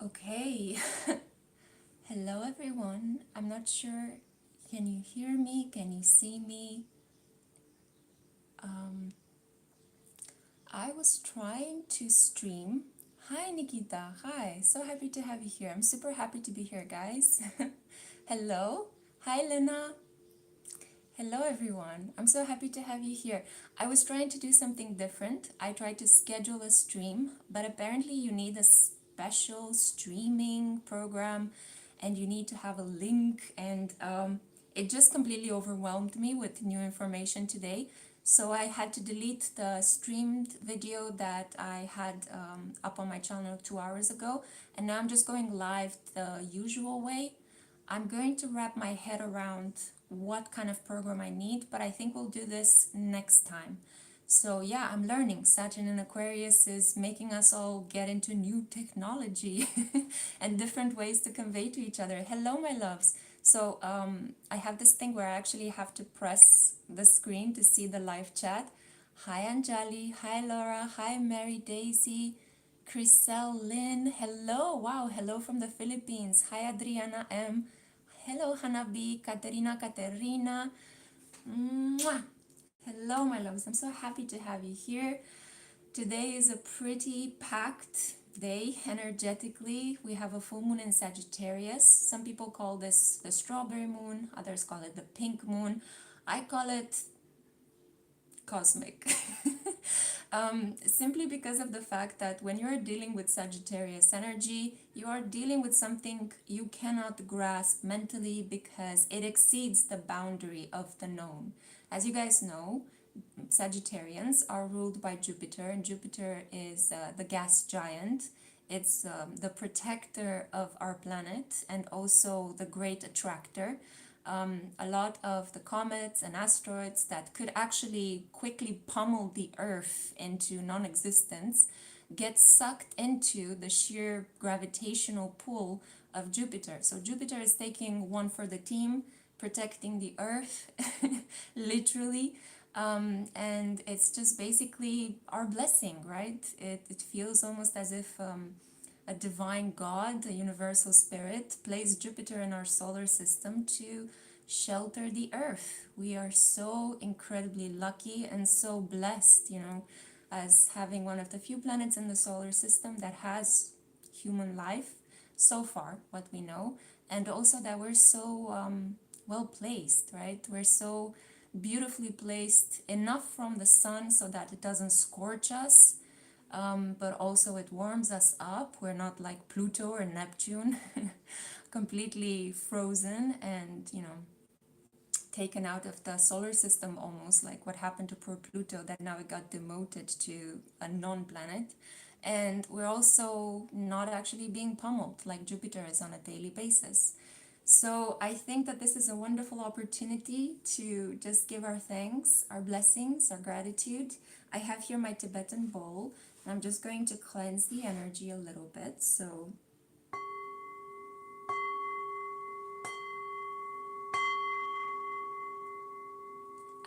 Okay. Hello, everyone. I'm not sure. Can you hear me? Can you see me? Um, I was trying to stream. Hi, Nikita. Hi. So happy to have you here. I'm super happy to be here, guys. Hello. Hi, Lena. Hello, everyone. I'm so happy to have you here. I was trying to do something different. I tried to schedule a stream, but apparently, you need a special streaming program and you need to have a link. And it just completely overwhelmed me with new information today. So I had to delete the streamed video that I had up on my channel 2 hours ago. And now I'm just going live the usual way. I'm going to wrap my head around what kind of program I need, but I think we'll do this next time. So yeah, I'm learning. Saturn in Aquarius is making us all get into new technology and different ways to convey to each other. Hello, my loves. So I have this thing where I actually have to press the screen to see the live chat. Hi, Anjali. Hi, Laura. Hi, Mary Daisy. Chriselle Lynn. Hello. Wow. Hello from the Philippines. Hi, Adriana M. Hello, Hanabi, Katerina. Mwah. Hello, my loves. I'm so happy to have you here. Today is a pretty packed day energetically. We have a full moon in Sagittarius. Some people call this the strawberry moon, others call it the pink moon. I call it cosmic. Simply because of the fact that when you're dealing with Sagittarius energy, you are dealing with something you cannot grasp mentally because it exceeds the boundary of the known. As you guys know, Sagittarians are ruled by Jupiter, and Jupiter is the gas giant. It's the protector of our planet and also the great attractor. A lot of the comets and asteroids that could actually quickly pummel the Earth into non existence get sucked into the sheer gravitational pull of Jupiter. So, Jupiter is taking one for the team, protecting the Earth, literally. And it's just basically our blessing, right? It feels almost as if a divine God, a universal spirit, placed Jupiter in our solar system to shelter the Earth. We are so incredibly lucky and so blessed, as having one of the few planets in the solar system that has human life so far, what we know, and also that we're so well placed, right? We're so beautifully placed enough from the sun so that it doesn't scorch us, but also it warms us up. We're not like Pluto or Neptune, completely frozen and, taken out of the solar system almost, like what happened to poor Pluto, that now it got demoted to a non-planet. And we're also not actually being pummeled like Jupiter is on a daily basis. So I think that this is a wonderful opportunity to just give our thanks, our blessings, our gratitude. I have here my Tibetan bowl, and I'm just going to cleanse the energy a little bit. So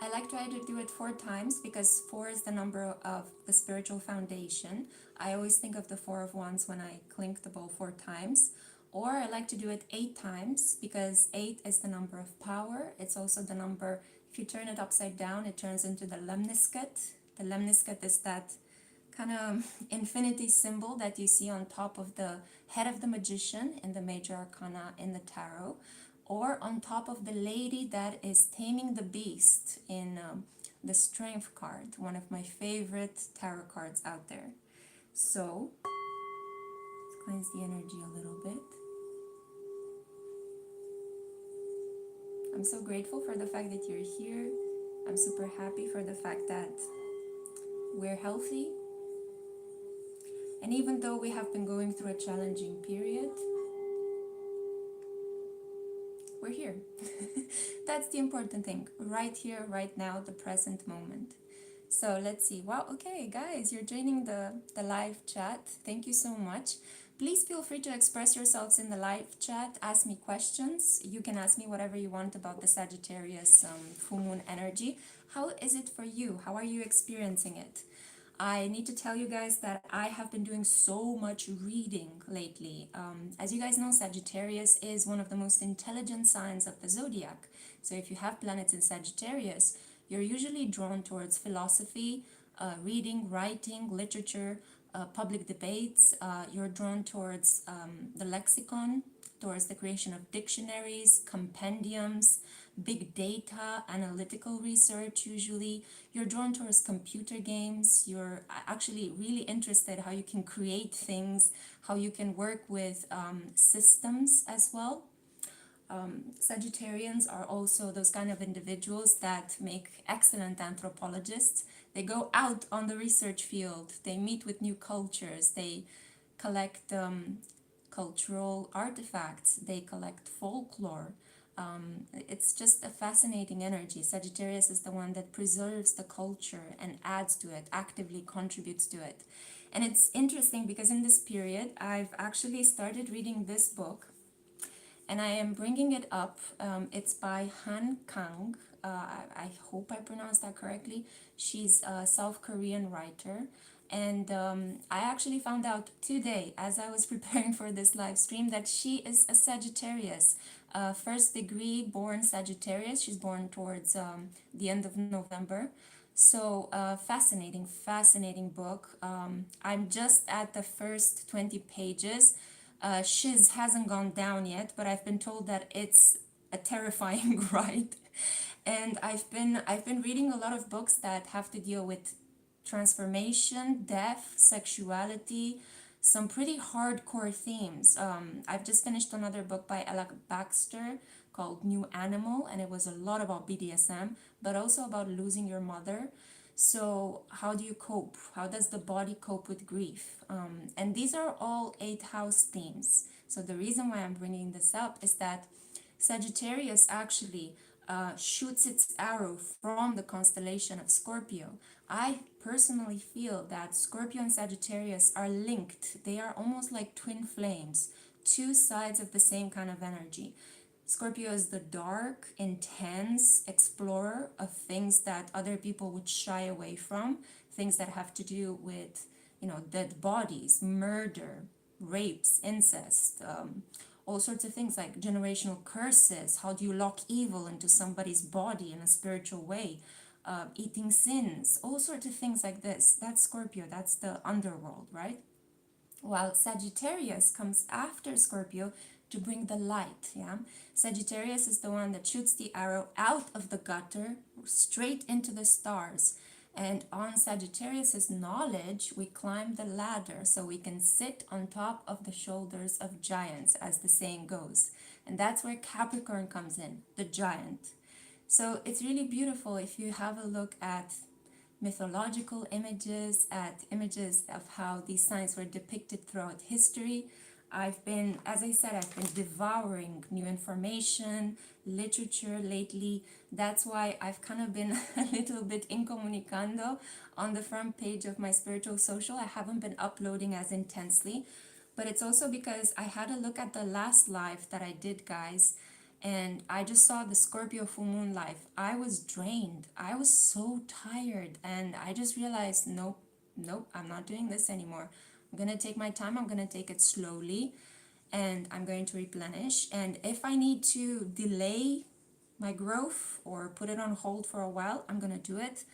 I like to try to do it 4 times because 4 is the number of the spiritual foundation. I always think of the Four of Wands when I clink the bowl 4 times. Or I like to do it 8 times because 8 is the number of power. It's also the number, if you turn it upside down, it turns into the lemniscate. The lemniscate is that kind of infinity symbol that you see on top of the head of the magician in the major arcana in the tarot, or on top of the lady that is taming the beast in the strength card, one of my favorite tarot cards out there. So let's cleanse the energy a little bit. I'm so grateful for the fact that you're here. I'm super happy for the fact that we're healthy. And even though we have been going through a challenging period, we're here. That's the important thing. Right here, right now, the present moment. So let's see. Wow, okay, guys, you're joining the live chat. Thank you so much. Please feel free to express yourselves in the live chat. Ask me questions. You can ask me whatever you want about the Sagittarius full moon energy. How is it for you? How are you experiencing it? I need to tell you guys that I have been doing so much reading lately. As you guys know, Sagittarius is one of the most intelligent signs of the zodiac. So if you have planets in Sagittarius, you're usually drawn towards philosophy, reading, writing, literature, public debates. You're drawn towards the lexicon, towards the creation of dictionaries, compendiums, big data, analytical research usually. You're drawn towards computer games. You're actually really interested how you can create things, how you can work with systems as well. Sagittarians are also those kind of individuals that make excellent anthropologists. They go out on the research field, they meet with new cultures, they collect cultural artifacts, they collect folklore. It's just a fascinating energy. Sagittarius is the one that preserves the culture and adds to it, actively contributes to it. And it's interesting because in this period, I've actually started reading this book and I am bringing it up. It's by Han Kang. I hope I pronounced that correctly. She's a South Korean writer. And I actually found out today, as I was preparing for this live stream, that she is a Sagittarius, first degree born Sagittarius. She's born towards the end of November. So, fascinating, fascinating book. I'm just at the first 20 pages. Shiz hasn't gone down yet, but I've been told that it's a terrifying ride. And I've been reading a lot of books that have to deal with transformation, death, sexuality, some pretty hardcore themes. I've just finished another book by Ella Baxter called New Animal, and it was a lot about BDSM, but also about losing your mother. So, how do you cope? How does the body cope with grief? And these are all eighth house themes. So, the reason why I'm bringing this up is that Sagittarius actually shoots its arrow from the constellation of Scorpio. I personally feel that Scorpio and Sagittarius are linked. They are almost like twin flames, two sides of the same kind of energy. Scorpio is the dark, intense explorer of things that other people would shy away from, things that have to do with, dead bodies, murder, rapes, incest, all sorts of things like generational curses. How do you lock evil into somebody's body in a spiritual way? Eating sins, all sorts of things like this. That's Scorpio, that's the underworld, right? While Sagittarius comes after Scorpio to bring the light. Yeah, Sagittarius is the one that shoots the arrow out of the gutter straight into the stars. And on Sagittarius's knowledge, we climb the ladder so we can sit on top of the shoulders of giants, as the saying goes. And that's where Capricorn comes in, the giant. So it's really beautiful if you have a look at mythological images, at images of how these signs were depicted throughout history. As I said, I've been devouring new information, literature lately. That's why I've kind of been a little bit incomunicando on the front page of my spiritual social. I haven't been uploading as intensely, but it's also because I had a look at the last live that I did, guys, and I just saw the Scorpio full moon live. I was drained. I was so tired, and I just realized, nope, nope, I'm not doing this anymore. I'm gonna take my time. I'm gonna take it slowly, and I'm going to replenish. And if I need to delay my growth or put it on hold for a while, I'm gonna do it.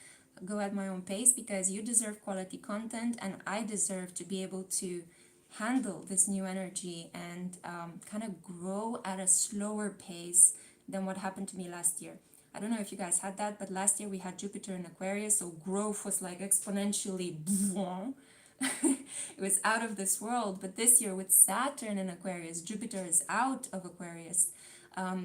Go at my own pace, because you deserve quality content, and I deserve to be able to handle this new energy and kind of grow at a slower pace than what happened to me last year. I don't know if you guys had that, but last year we had Jupiter in Aquarius, so growth was like exponentially. It was out of this world. But this year with Saturn in Aquarius, Jupiter is out of Aquarius.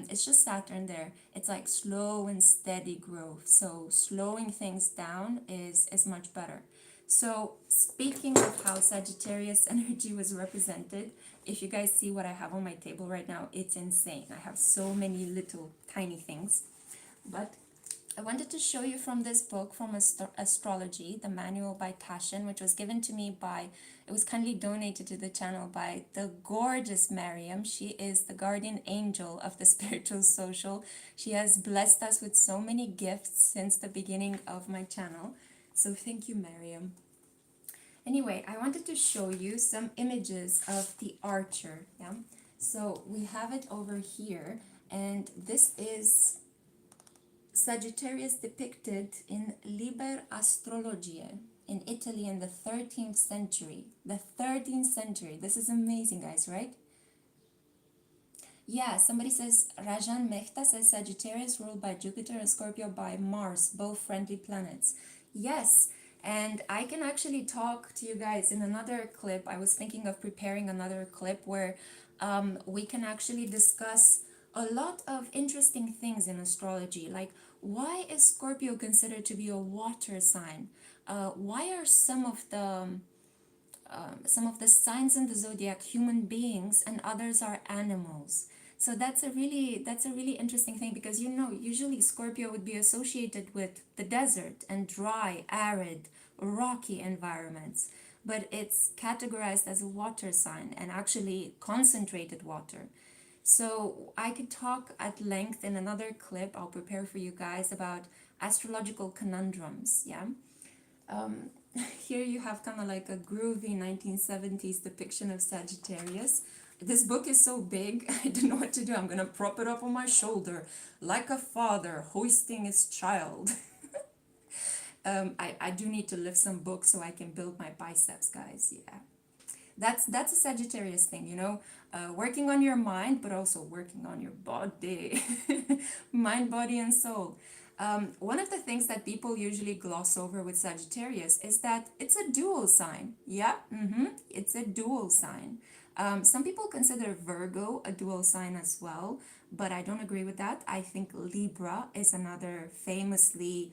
It's just Saturn there. It's like slow and steady growth. So slowing things down is much better. So speaking of how Sagittarius energy was represented, if you guys see what I have on my table right now, it's insane. I have so many little tiny things. But I wanted to show you from this book from Astrology, the manual by Taschen, which was given to me by, it was kindly donated to the channel by the gorgeous Mariam. She is the guardian angel of the spiritual social. She has blessed us with so many gifts since the beginning of my channel. So thank you, Mariam. Anyway, I wanted to show you some images of the archer. Yeah. So we have it over here, and this is Sagittarius depicted in Liber Astrologiae in Italy in the 13th century. The 13th century. This is amazing, guys, right? Yeah, somebody says Rajan Mehta says Sagittarius ruled by Jupiter and Scorpio by Mars, both friendly planets. Yes, and I can actually talk to you guys in another clip. I was thinking of preparing another clip where we can actually discuss a lot of interesting things in astrology, like why is Scorpio considered to be a water sign? Why are some of the signs in the zodiac human beings and others are animals? So that's a really interesting thing, because usually Scorpio would be associated with the desert and dry, arid, rocky environments, but it's categorized as a water sign and actually concentrated water. So I could talk at length in another clip. I'll prepare for you guys about astrological conundrums. Yeah. um, Here you have kind of like a groovy 1970s depiction of Sagittarius. This book is so big, I don't know what to do. I'm gonna prop it up on my shoulder like a father hoisting his child. I do need to lift some books so I can build my biceps, guys. Yeah. That's a Sagittarius thing, working on your mind, but also working on your body, mind, body, and soul. One of the things that people usually gloss over with Sagittarius is that it's a dual sign. Yeah, it's a dual sign. Some people consider Virgo a dual sign as well, but I don't agree with that. I think Libra is another famously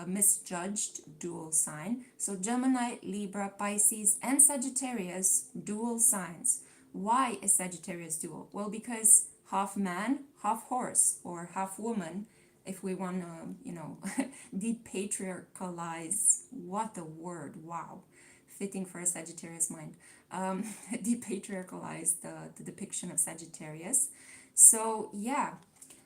misjudged dual sign. So Gemini, Libra, Pisces, and Sagittarius, dual signs. Why is Sagittarius dual? Well, because half man, half horse, or half woman, if we want to, depatriarchalize, what a word, wow, fitting for a Sagittarius mind, depatriarchalize the depiction of Sagittarius. So, yeah,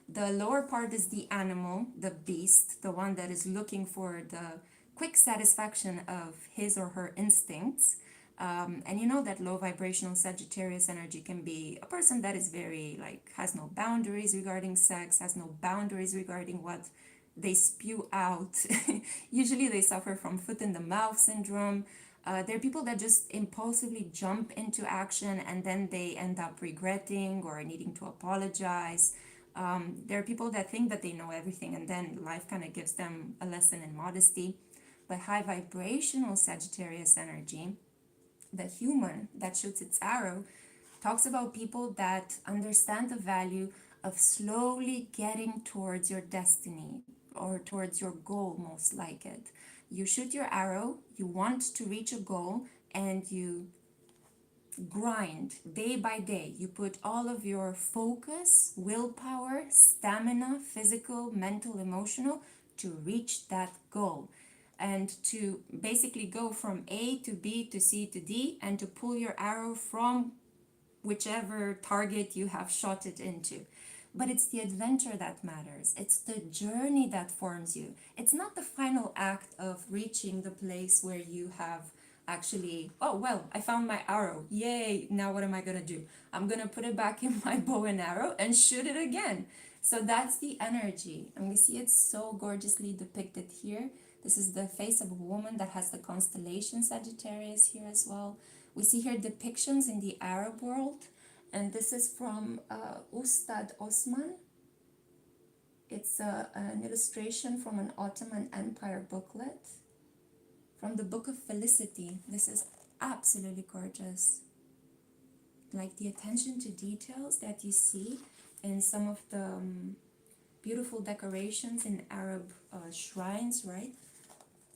the lower part is the animal, the beast, the one that is looking for the quick satisfaction of his or her instincts. And you know that low vibrational Sagittarius energy can be a person that is very, like, has no boundaries regarding sex, has no boundaries regarding what they spew out. Usually they suffer from foot in the mouth syndrome. There are people that just impulsively jump into action and then they end up regretting or needing to apologize. There are people that think that they know everything and then life kind of gives them a lesson in modesty. But high vibrational Sagittarius energy, the human that shoots its arrow, talks about people that understand the value of slowly getting towards your destiny or towards your goal, most like it. You shoot your arrow, you want to reach a goal, and you grind day by day. You put all of your focus, willpower, stamina, physical, mental, emotional, to reach that goal and to basically go from A to B to C to D and to pull your arrow from whichever target you have shot it into. But it's the adventure that matters. It's the journey that forms you. It's not the final act of reaching the place where you have actually, oh, well, I found my arrow. Yay, now what am I going to do? I'm going to put it back in my bow and arrow and shoot it again. So that's the energy. And we see it so gorgeously depicted here. This is the face of a woman that has the constellation Sagittarius here as well. We see here depictions in the Arab world, and this is from Ustad Osman. It's an illustration from an Ottoman Empire booklet from the Book of Felicity. This is absolutely gorgeous. Like the attention to details that you see in some of the beautiful decorations in Arab shrines, right?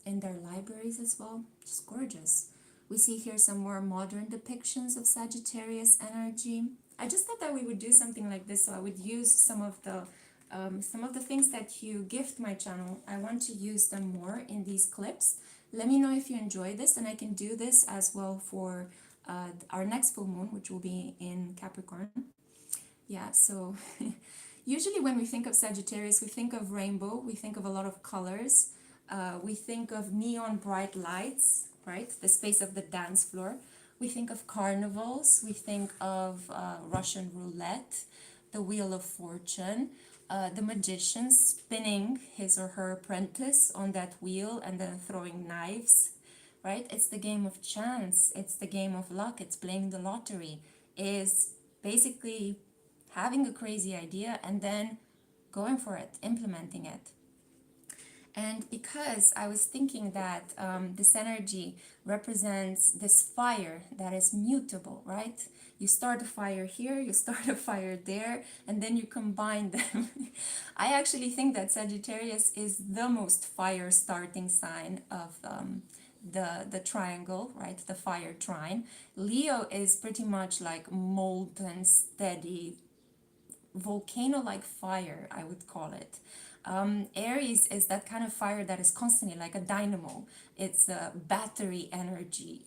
In their libraries as well. Just gorgeous. We see here some more modern depictions of Sagittarius energy. I just thought that we would do something like this, so I would use some of the things that you gift my channel. I want to use them more in these clips. Let me know if you enjoy this, and I can do this as well for our next full moon, which will be in Capricorn. Yeah, so usually when we think of Sagittarius, we think of rainbow, we think of a lot of colors, we think of neon bright lights, right? The space of the dance floor. We think of carnivals, we think of Russian roulette, the Wheel of Fortune, the magician spinning his or her apprentice on that wheel and then throwing knives, right? It's the game of chance, it's the game of luck, it's playing the lottery, is basically having a crazy idea and then going for it, implementing it. And because I was thinking that this energy represents this fire that is mutable, right? You start a fire here, you start a fire there, and then you combine them. I actually think that Sagittarius is the most fire starting sign of the triangle, right? The fire trine. Leo is pretty much like molten, steady, volcano-like fire, I would call it. Aries is that kind of fire that is constantly like a dynamo. It's a battery energy.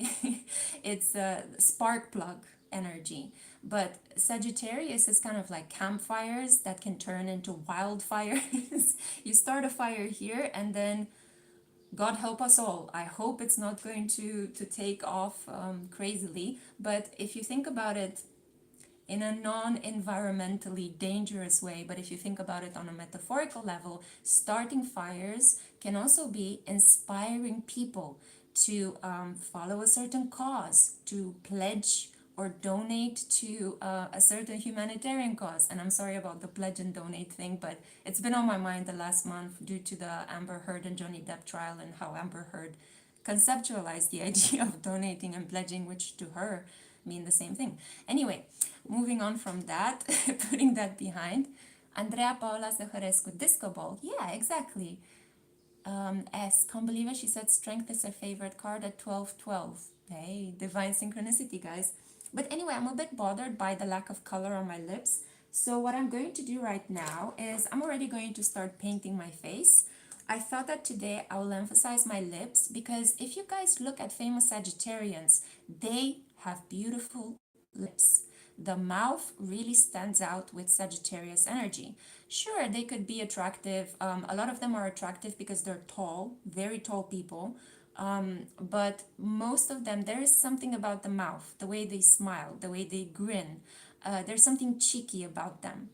It's a spark plug energy. But Sagittarius is kind of like campfires that can turn into wildfires. You start a fire here and then God help us all. I hope it's not going to take off crazily. But if you think about it in a non-environmentally dangerous way, but if you think about it on a metaphorical level, starting fires can also be inspiring people to follow a certain cause, to pledge or donate to a certain humanitarian cause. And I'm sorry about the pledge and donate thing, but it's been on my mind the last month due to the Amber Heard and Johnny Depp trial and how Amber Heard conceptualized the idea of donating and pledging, which to her mean the same thing. Anyway, moving on from that, putting that behind, Andrea Paula Zaharescu, disco ball. Yeah, exactly. S, can't believe it. She said strength is her favorite card at 12/12. Hey, divine synchronicity, guys. But anyway, I'm a bit bothered by the lack of color on my lips. So what I'm going to do right now is I'm already going to start painting my face. I thought that today I will emphasize my lips because if you guys look at famous Sagittarians, they have beautiful lips. The mouth really stands out with Sagittarius energy. Sure, they could be attractive. A lot of them are attractive because they're tall, very tall people. But most of them, there is something about the mouth, the way they smile, the way they grin. There's something cheeky about them.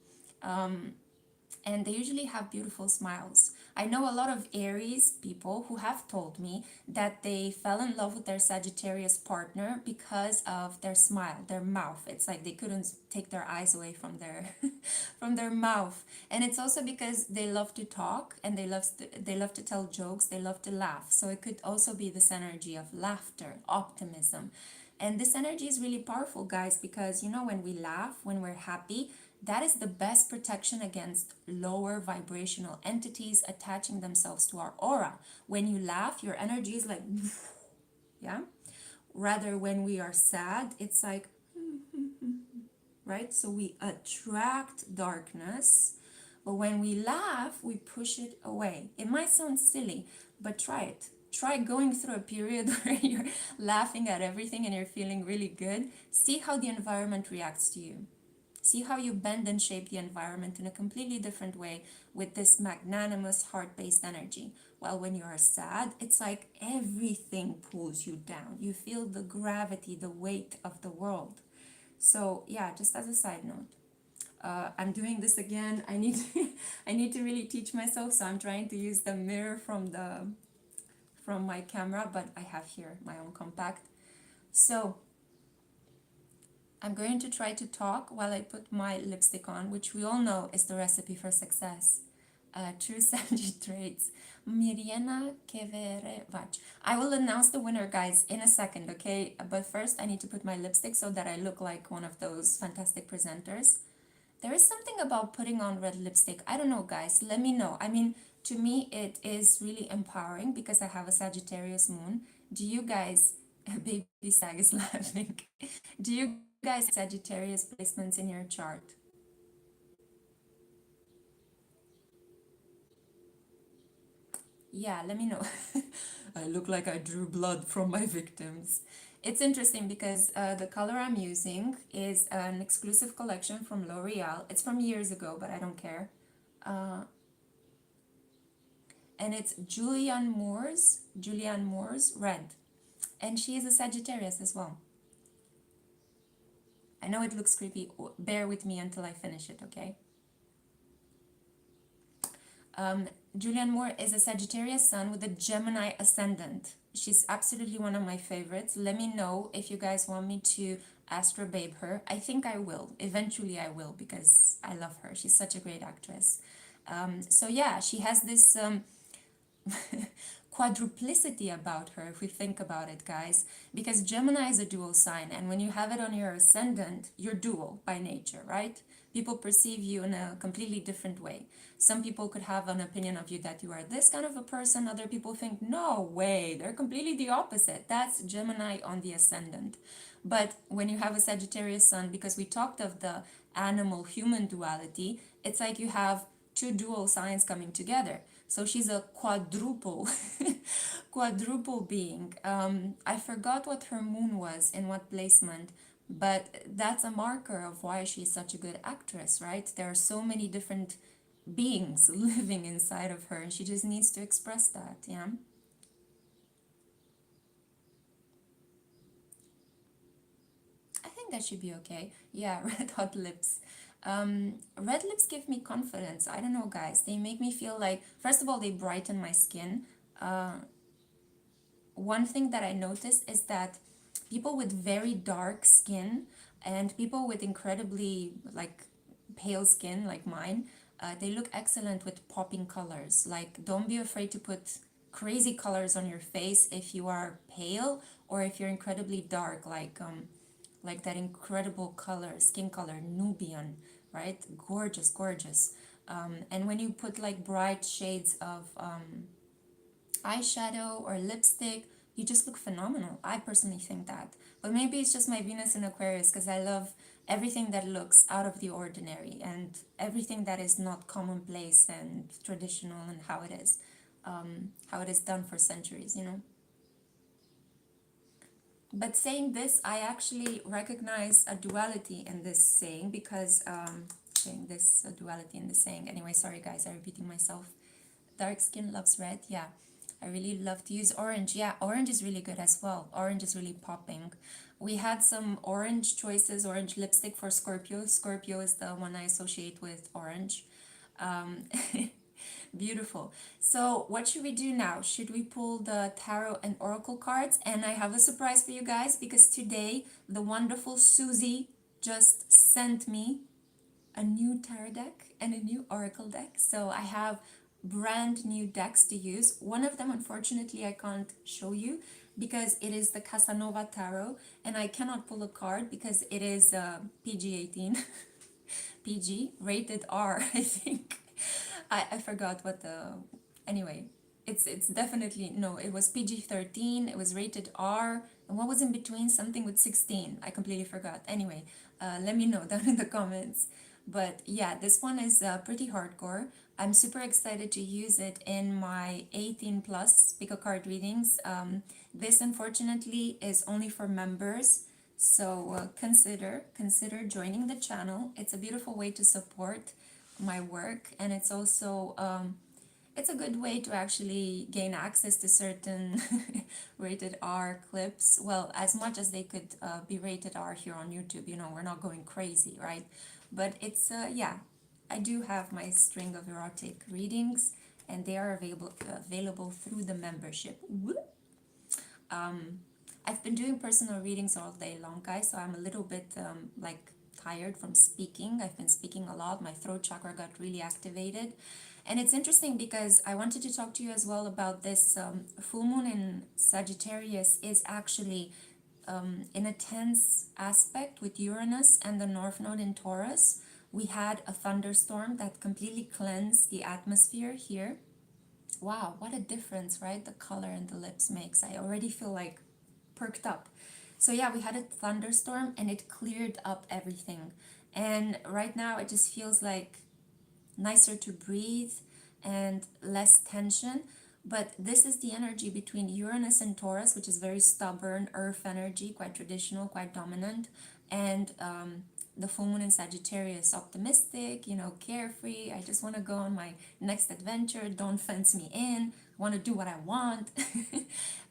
And they usually have beautiful smiles. I know a lot of Aries people who have told me that they fell in love with their Sagittarius partner because of their smile, their mouth. It's like they couldn't take their eyes away from their from their mouth. And it's also because they love to talk and they love to tell jokes, they love to laugh. So it could also be this energy of laughter, optimism. And this energy is really powerful, guys, because you know when we laugh, when we're happy, that is the best protection against lower vibrational entities attaching themselves to our aura. When you laugh, your energy is like, yeah. Rather, when we are sad, it's like, right? So we attract darkness, but when we laugh, we push it away. It might sound silly, but try it. Try going through a period where you're laughing at everything and you're feeling really good. See how the environment reacts to you. See how you bend and shape the environment in a completely different way with this magnanimous heart-based energy. While when you are sad, it's like everything pulls you down. You feel the gravity, the weight of the world. So yeah, just as a side note, I'm doing this again. I need I need to really teach myself. So I'm trying to use the mirror from my camera, but I have here my own compact. So I'm going to try to talk while I put my lipstick on, which we all know is the recipe for success. True Sagittarius traits. Mirjana Keverevac. I will announce the winner, guys, in a second, okay? But first, I need to put my lipstick so that I look like one of those fantastic presenters. There is something about putting on red lipstick. I don't know, guys. Let me know. I mean, to me, it is really empowering because I have a Sagittarius moon. Do you guys, baby Sag is laughing. Do you guys have Sagittarius placements in your chart? Yeah, let me know. I look like I drew blood from my victims. It's interesting because the color I'm using is an exclusive collection from L'Oreal. It's from years ago, but I don't care. Uh, and it's Julianne Moore's Red. And she is a Sagittarius as well. I know it looks creepy. Bear with me until I finish it, okay? Um, Julianne Moore is a Sagittarius sun with a Gemini ascendant. She's absolutely one of my favorites. Let me know if you guys want me to Astro Babe her. I think I will. Eventually I will, because I love her. She's such a great actress. So yeah, she has this quadruplicity about her, if we think about it, guys, because Gemini is a dual sign, and when you have it on your ascendant, you're dual by nature, right? People perceive you in a completely different way. Some people could have an opinion of you that you are this kind of a person. Other people think, no way, they're completely the opposite. That's Gemini on the ascendant. But when you have a Sagittarius sun, because we talked of the animal human duality, it's like you have two dual signs coming together. So she's a quadruple, quadruple being. I forgot what her moon was, in what placement, but that's a marker of why she's such a good actress, right? There are so many different beings living inside of her, and she just needs to express that, yeah? I think that should be okay. Yeah, red hot lips. Red lips give me confidence. I don't know, guys. They make me feel like, first of all, they brighten my skin. Uh, One thing that I noticed is that people with very dark skin and people with incredibly like pale skin like mine, they look excellent with popping colors. Like, don't be afraid to put crazy colors on your face if you are pale or if you're incredibly dark, like that incredible color, skin color, Nubian, right? Gorgeous, gorgeous. And when you put like bright shades of eyeshadow or lipstick, you just look phenomenal. I personally think that. But maybe it's just my Venus in Aquarius, because I love everything that looks out of the ordinary and everything that is not commonplace and traditional, and how it is done for centuries, you know. But saying this, I actually recognize a duality in this saying, because saying this, a duality in this saying. Anyway, sorry guys, I'm repeating myself. Dark skin loves red, yeah. I really love to use orange. Yeah, orange is really good as well. Orange is really popping. We had some orange choices, orange lipstick for Scorpio. Scorpio is the one I associate with orange. Um, Beautiful. So what should we do now? Should we pull the tarot and oracle cards? And I have a surprise for you guys, because today the wonderful Susie just sent me a new tarot deck and a new oracle deck. So I have brand new decks to use. One of them, unfortunately, I can't show you because it is the Casanova Tarot, and I cannot pull a card because it is PG-18, PG, rated R, I think. I forgot what the, anyway, it's definitely, no, it was PG-13, it was rated R, and what was in between? Something with 16, I completely forgot. Anyway, let me know down in the comments. But yeah, this one is pretty hardcore. I'm super excited to use it in my 18 plus pick a card readings. This unfortunately is only for members, so consider joining the channel. It's a beautiful way to support my work, and it's also it's a good way to actually gain access to certain rated R clips. Well, as much as they could be rated R here on YouTube, you know, we're not going crazy, right? But it's, yeah, I do have my string of erotic readings, and they are available through the membership. Whoop. I've been doing personal readings all day long, guys, so I'm a little bit like tired from speaking. I've been speaking a lot. My throat chakra got really activated. And it's interesting because I wanted to talk to you as well about this full moon in Sagittarius is actually in a tense aspect with Uranus and the North Node in Taurus. We had a thunderstorm that completely cleansed the atmosphere here. Wow, what a difference, right? The color in the lips makes. I already feel like perked up. So yeah, we had a thunderstorm and it cleared up everything. And right now it just feels like nicer to breathe and less tension. But this is the energy between Uranus and Taurus, which is very stubborn, earth energy, quite traditional, quite dominant, and the full moon in Sagittarius, optimistic, you know, carefree. I just want to go on my next adventure. Don't fence me in. I want to do what I want.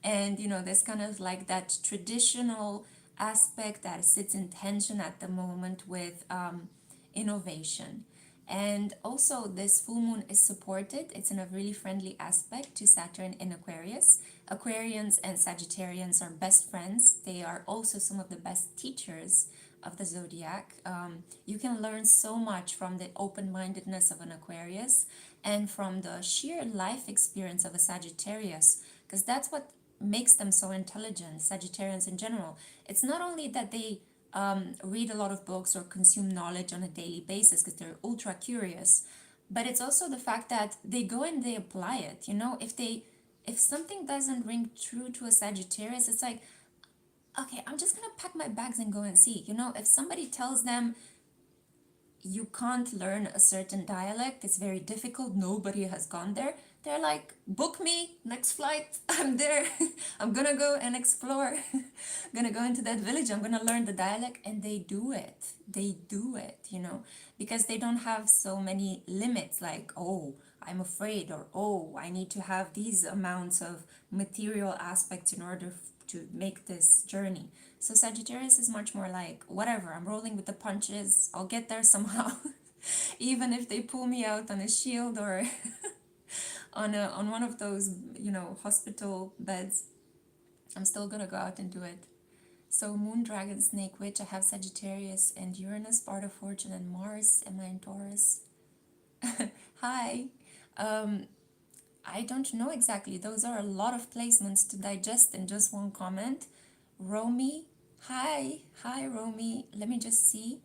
And, you know, there's kind of like that traditional aspect that sits in tension at the moment with innovation. And also, this full moon is supported. It's in a really friendly aspect to Saturn in Aquarius. Aquarians and Sagittarians are best friends. They are also some of the best teachers of the zodiac. You can learn so much from the open-mindedness of an Aquarius and from the sheer life experience of a Sagittarius, because that's what makes them so intelligent, Sagittarians in general. It's not only that they read a lot of books or consume knowledge on a daily basis because they're ultra curious, but it's also the fact that they go and they apply it. You know, if something doesn't ring true to a Sagittarius, it's like, okay, I'm just gonna pack my bags and go and see. You know, if somebody tells them you can't learn a certain dialect, it's very difficult, nobody has gone there, they're like, book me, next flight, I'm there. I'm gonna go and explore. Gonna go into that village, I'm gonna learn the dialect, and they do it. They do it, you know, because they don't have so many limits like, oh, I'm afraid, or oh, I need to have these amounts of material aspects in order to make this journey. So Sagittarius is much more like, whatever, I'm rolling with the punches, I'll get there somehow. Even if they pull me out on a shield or on one of those, you know, hospital beds, I'm still gonna go out and do it. So Moon, Dragon, Snake, Witch, I have Sagittarius and Uranus, part of Fortune, and Mars. Am I in Taurus? Hi. I don't know exactly. Those are a lot of placements to digest in just one comment. Romy, hi. Hi, Romy. Let me just see.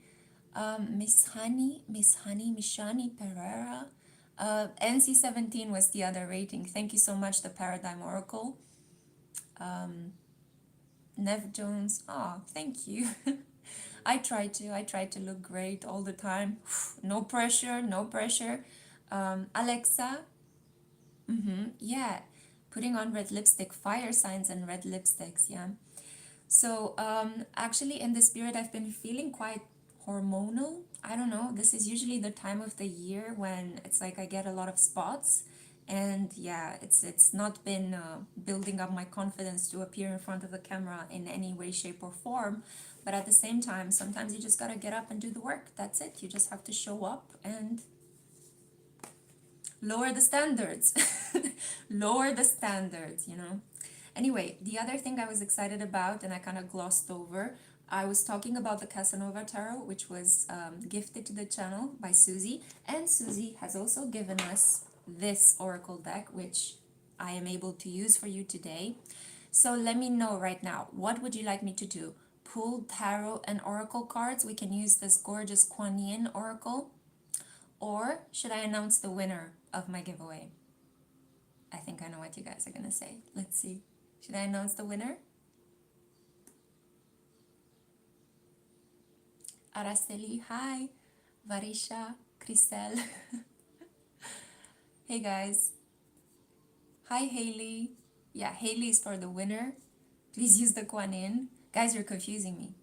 Miss Honey, Mishani Pereira. NC17 was the other rating. Thank you so much, the Paradigm Oracle. Nev Jones, thank you. I try to look great all the time. No pressure, no pressure. Alexa, yeah, putting on red lipstick, fire signs and red lipsticks, yeah. So actually in the spirit, I've been feeling quite hormonal. I don't know, this is usually the time of the year when it's like I get a lot of spots, and yeah, it's not been building up my confidence to appear in front of the camera in any way, shape or form. But at the same time, sometimes you just gotta get up and do the work. That's it. You just have to show up and lower the standards. Lower the standards, you know. Anyway, the other thing I was excited about and I kind of glossed over, I was talking about the Casanova Tarot, which was gifted to the channel by Susie. And Susie has also given us this Oracle deck, which I am able to use for you today. So let me know right now, what would you like me to do? Pull tarot and oracle cards? We can use this gorgeous Kuan Yin Oracle. Or should I announce the winner of my giveaway? I think I know what you guys are gonna say. Let's see. Should I announce the winner? Araceli, hi. Varisha, Crisel. Hey guys. Hi Haley. Yeah, Haley is for the winner. Please use the Kuan Yin. Guys, you're confusing me.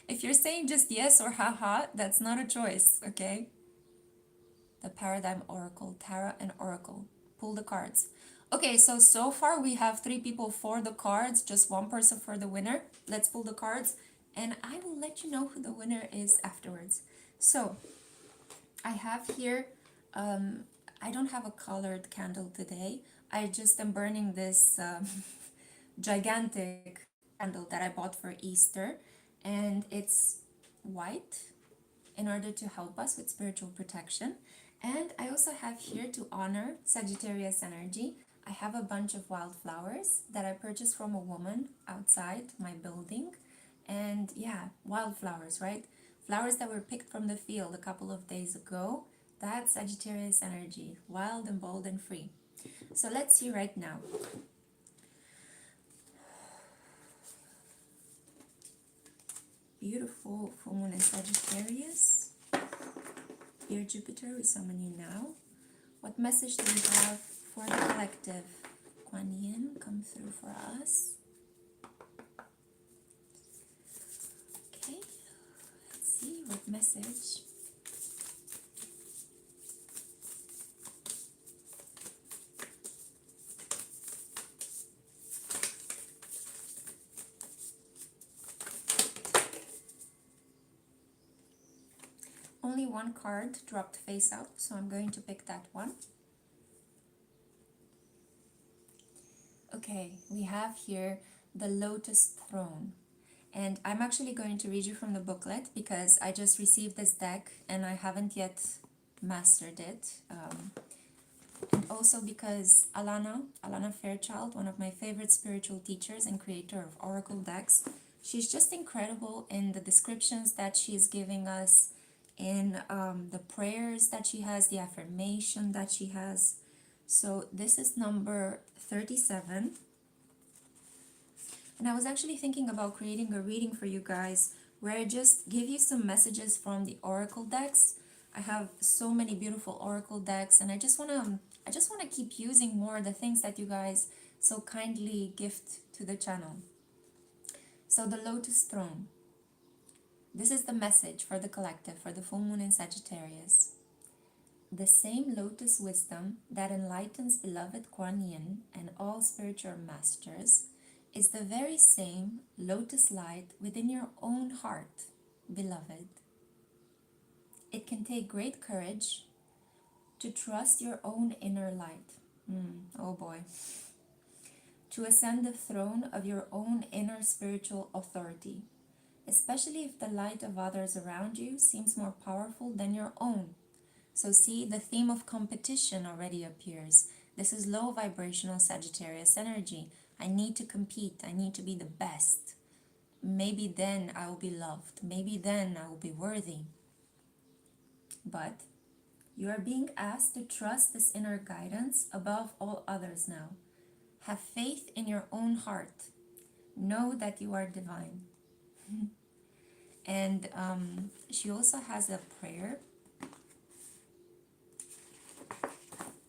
If you're saying just yes or haha, that's not a choice, okay? The Paradigm Oracle, Tarot and Oracle. Pull the cards. Okay, so far we have 3 people for the cards, just 1 person for the winner. Let's pull the cards and I will let you know who the winner is afterwards. So I have here, I don't have a colored candle today. I just am burning this gigantic candle that I bought for Easter, and it's white in order to help us with spiritual protection. And I also have here, to honor Sagittarius energy, I have a bunch of wildflowers that I purchased from a woman outside my building. And yeah, wildflowers, right? Flowers that were picked from the field a couple of days ago. That's Sagittarius energy, wild and bold and free. So let's see right now. Beautiful full moon in Sagittarius. Dear Jupiter, we summon you now. What message do we have for the collective? Kuan Yin, come through for us. Okay. What message? Only one card dropped face out, so I'm going to pick that one. Okay, we have here the Lotus Throne. And I'm actually going to read you from the booklet because I just received this deck and I haven't yet mastered it. And also because Alana Fairchild, one of my favorite spiritual teachers and creator of oracle decks, she's just incredible in the descriptions that she's giving us, in the prayers that she has, the affirmation that she has. So this is number 37. And I was actually thinking about creating a reading for you guys where I just give you some messages from the oracle decks. I have so many beautiful oracle decks, and I just want to keep using more the things that you guys so kindly gift to the channel. So the Lotus Throne. This is the message for the collective, for the full moon in Sagittarius. The same lotus wisdom that enlightens beloved Kuan Yin and all spiritual masters is the very same lotus light within your own heart, beloved. It can take great courage to trust your own inner light. Oh boy. To ascend the throne of your own inner spiritual authority, especially if the light of others around you seems more powerful than your own. So see, the theme of competition already appears. This is low vibrational Sagittarius energy. I need to compete. I need to be the best. Maybe then I will be loved. Maybe then I will be worthy. But you are being asked to trust this inner guidance above all others now. Have faith in your own heart. Know that you are divine. And she also has a prayer.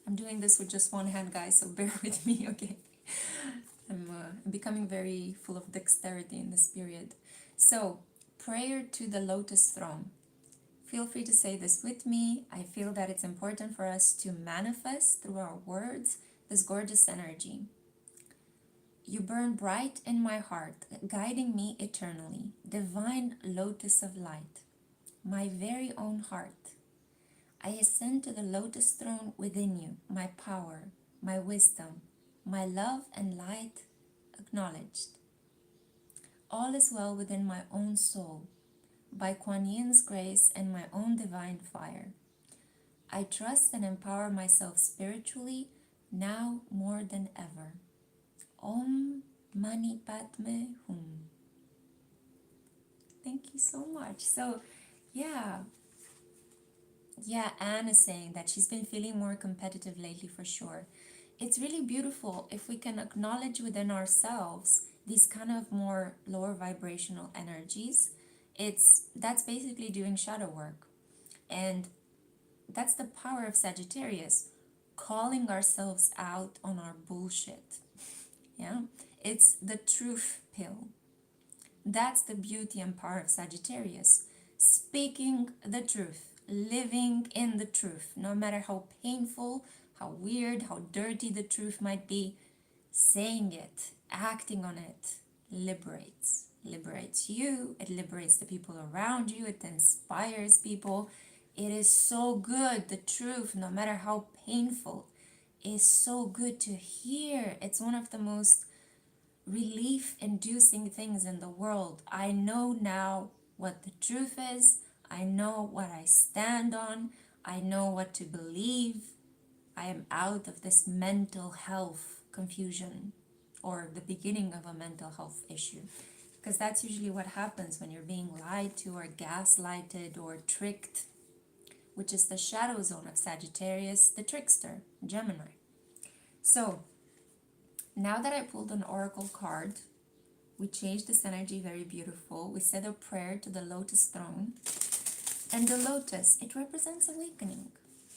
I'm doing this with just one hand, guys, so bear with me, okay? I'm becoming very full of dexterity in this period. So, prayer to the Lotus Throne. Feel free to say this with me. I feel that it's important for us to manifest through our words this gorgeous energy. You burn bright in my heart, guiding me eternally, divine lotus of light, my very own heart. I ascend to the lotus throne within you, my power, my wisdom, my love and light acknowledged. All is well within my own soul, by Kuan Yin's grace and my own divine fire. I trust and empower myself spiritually now more than ever. Om Mani Padme Hum. Thank you so much. So, yeah, Anne is saying that she's been feeling more competitive lately for sure. It's really beautiful if we can acknowledge within ourselves these kind of more lower vibrational energies. That's basically doing shadow work. And that's the power of Sagittarius, calling ourselves out on our bullshit. Yeah, it's the truth pill. That's the beauty and power of Sagittarius. Speaking the truth, living in the truth, no matter how painful, how weird, how dirty the truth might be, saying it, acting on it, liberates. Liberates you, it liberates the people around you, it inspires people. It is so good, the truth, no matter how painful, is so good to hear. It's one of the most relief-inducing things in the world. I know now what the truth is. I know what I stand on. I know what to believe. I am out of this mental health confusion, or the beginning of a mental health issue. Because that's usually what happens when you're being lied to or gaslighted or tricked, which is the shadow zone of Sagittarius, the trickster, Gemini. So, now that I pulled an oracle card, we changed this energy very beautiful. We said a prayer to the lotus throne. And the lotus, it represents awakening.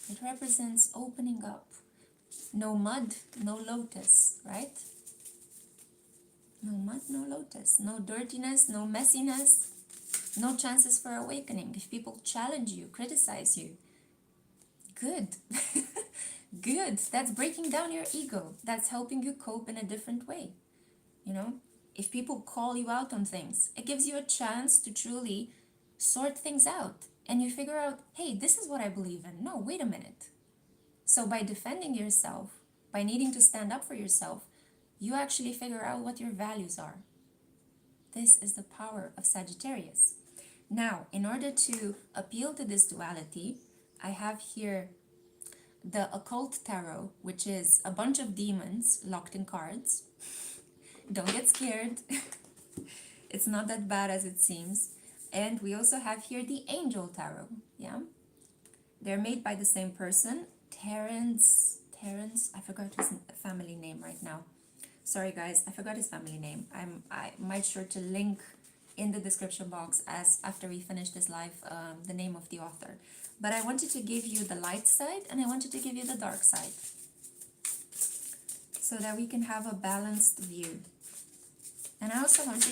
It represents opening up. No mud, no lotus, right? No mud, no lotus. No dirtiness, no messiness. No chances for awakening. If people challenge you, criticize you, good. Good. That's breaking down your ego. That's helping you cope in a different way. You know, if people call you out on things, it gives you a chance to truly sort things out. And you figure out, hey, this is what I believe in. No, wait a minute. So by defending yourself, by needing to stand up for yourself, you actually figure out what your values are. This is the power of Sagittarius. Now, in order to appeal to this duality, I have here the Occult Tarot, which is a bunch of demons locked in cards. Don't get scared. It's not that bad as it seems. And we also have here the Angel Tarot. Yeah, they're made by the same person, Terence. I forgot his family name right now. Sorry guys, I forgot his family name. I might sure to link in the description box as after we finish this live the name of the author. But I wanted to give you the light side and I wanted to give you the dark side so that we can have a balanced view. And I also want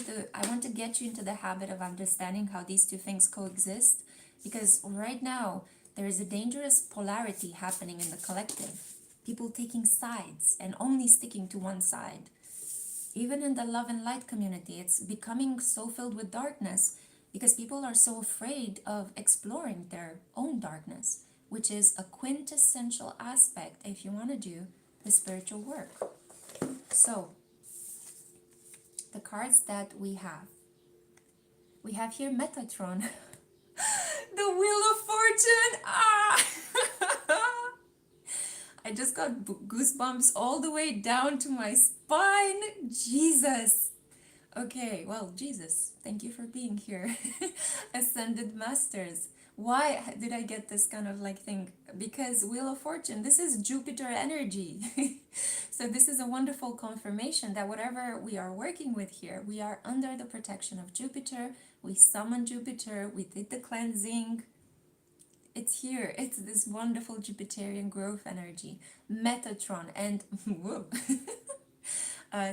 to get you into the habit of understanding how these two things coexist, because right now there is a dangerous polarity happening in the collective. People taking sides and only sticking to one side. Even in the love and light community, it's becoming so filled with darkness because people are so afraid of exploring their own darkness, which is a quintessential aspect if you want to do the spiritual work. So, the cards that we have here Metatron, the Wheel of Fortune. Ah! I just got goosebumps all the way down to my spine. Jesus. Okay, well, Jesus, thank you for being here. Ascended Masters. Why did I get this kind of like thing? Because Wheel of Fortune, this is Jupiter energy. So this is a wonderful confirmation that whatever we are working with here, we are under the protection of Jupiter. We summon Jupiter, we did the cleansing. It's here. It's this wonderful Jupiterian growth energy. Metatron and whoa.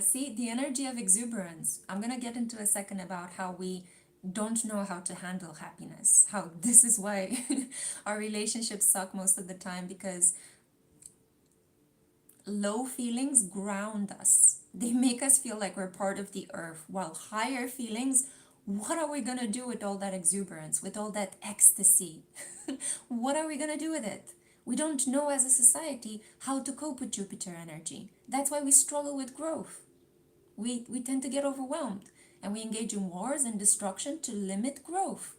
See, the energy of exuberance. I'm going to get into a second about how we don't know how to handle happiness. How this is why our relationships suck most of the time, because low feelings ground us. They make us feel like we're part of the earth, while higher feelings, what are we going to do with all that exuberance, with all that ecstasy? What are we going to do with it? We don't know as a society how to cope with Jupiter energy. That's why we struggle with growth. We tend to get overwhelmed and we engage in wars and destruction to limit growth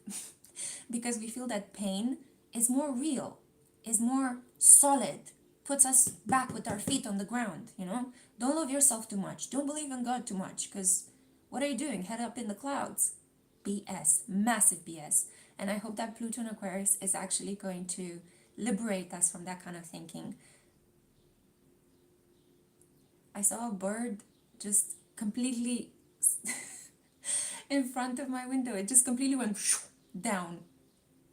because we feel that pain is more real, is more solid, puts us back with our feet on the ground, you know? Don't love yourself too much. Don't believe in God too much, because what are you doing? Head up in the clouds. BS, massive BS. And I hope that Pluto in Aquarius is actually going to liberate us from that kind of thinking. I saw a bird just completely in front of my window. It just completely went down.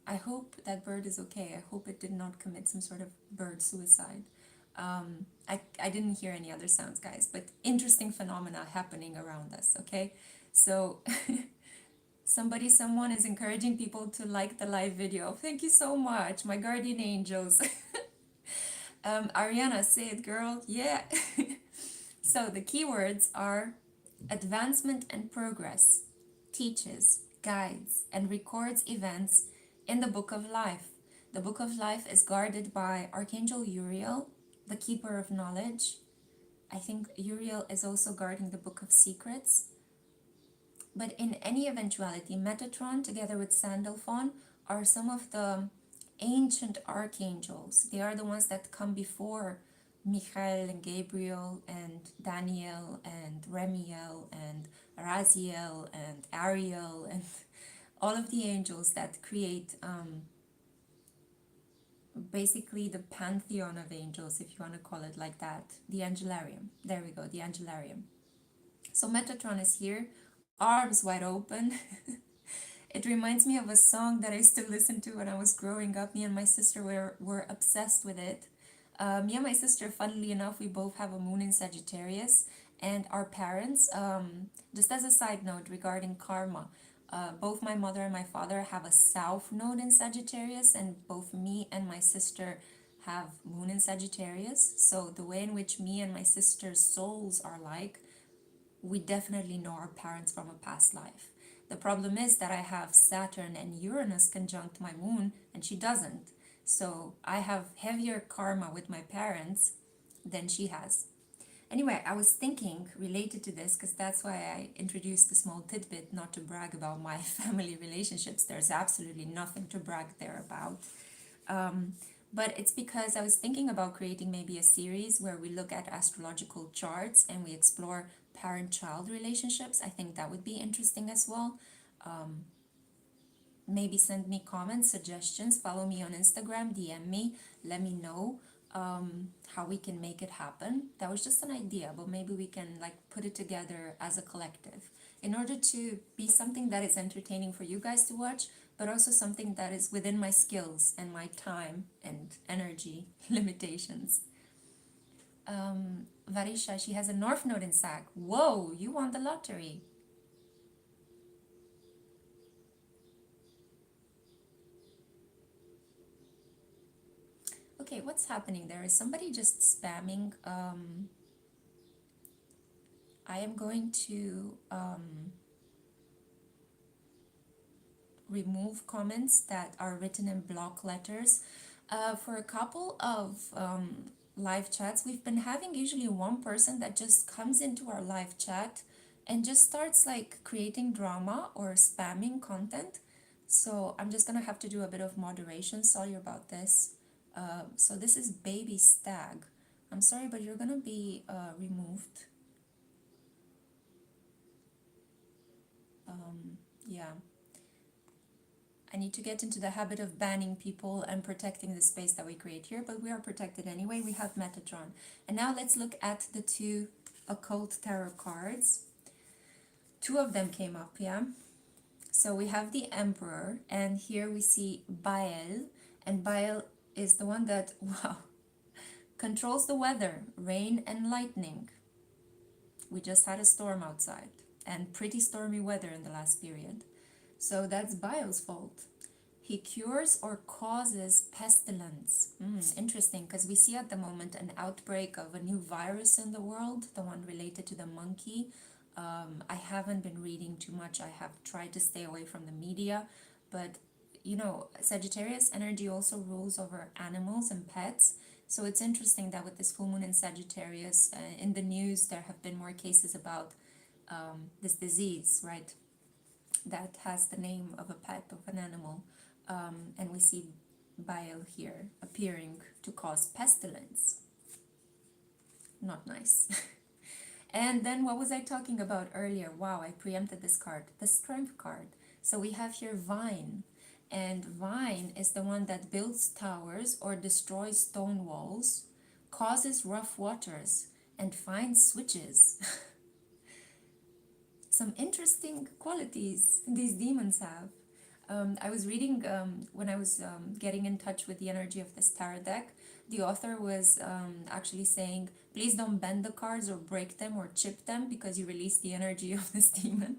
I hope that bird is okay. I hope it did not commit some sort of bird suicide. I didn't hear any other sounds, guys, but interesting phenomena happening around us, okay? So someone is encouraging people to like the live video. Thank you so much, my guardian angels. Ariana, say it, girl. Yeah. So the keywords are advancement and progress, teaches, guides, and records events in the Book of Life. The Book of Life is guarded by Archangel Uriel, the keeper of knowledge. I think Uriel is also guarding the Book of Secrets. But in any eventuality, Metatron together with Sandalphon are some of the ancient archangels. They are the ones that come before Michael and Gabriel and Daniel and Remiel and Raziel and Ariel and all of the angels that create basically the pantheon of angels, if you want to call it like that. The Angelarium. There we go, the Angelarium. So Metatron is here, arms wide open. It reminds me of a song that I used to listen to when I was growing up. Me and my sister were obsessed with it. Me and my sister, funnily enough, we both have a moon in Sagittarius, and our parents, just as a side note regarding karma, Both my mother and my father have a south node in Sagittarius, and both me and my sister have moon in Sagittarius. So the way in which me and my sister's souls are like, we definitely know our parents from a past life. The problem is that I have Saturn and Uranus conjunct my moon, and she doesn't. So I have heavier karma with my parents than she has. Anyway, I was thinking related to this, because that's why I introduced the small tidbit, not to brag about my family relationships. There's absolutely nothing to brag there about. Um, but it's because I was thinking about creating maybe a series where we look at astrological charts and we explore parent-child relationships. I think that would be interesting as well. Um, Maybe send me comments, suggestions, follow me on Instagram, DM me, let me know how we can make it happen. That was just an idea, but maybe we can like put it together as a collective in order to be something that is entertaining for you guys to watch, but also something that is within my skills and my time and energy limitations. Varisha, she has a North Node in Sag. Whoa, you won the lottery. Okay, what's happening there? Is somebody just spamming? I am going to remove comments that are written in block letters. For a couple of live chats, we've been having usually one person that just comes into our live chat and just starts like creating drama or spamming content. So I'm just gonna have to do a bit of moderation. Sorry about this. So this is Baby Stag. I'm sorry, but you're gonna be removed. Yeah. I need to get into the habit of banning people and protecting the space that we create here, but we are protected anyway. We have Metatron. And now let's look at the two occult tarot cards. Two of them came up, yeah? So we have the Emperor, and here we see Baal, and Baal is the one that, wow, controls the weather, rain and lightning. We just had a storm outside, and pretty stormy weather in the last period. So that's Baal's fault. He cures or causes pestilence. Interesting, because we see at the moment an outbreak of a new virus in the world, the one related to the monkey. I haven't been reading too much. I have tried to stay away from the media, but you know, Sagittarius energy also rules over animals and pets. So it's interesting that with this full moon in Sagittarius, in the news, there have been more cases about this disease, right? That has the name of a pet, of an animal. And we see Baal here appearing to cause pestilence. Not nice. And then what was I talking about earlier? Wow, I preempted this card. The Strength card. So we have here Vine. And Vine is the one that builds towers or destroys stone walls, causes rough waters, and finds switches. Some interesting qualities these demons have. I was reading when I was getting in touch with the energy of this tarot deck. The author was actually saying, please don't bend the cards or break them or chip them because you release the energy of this demon.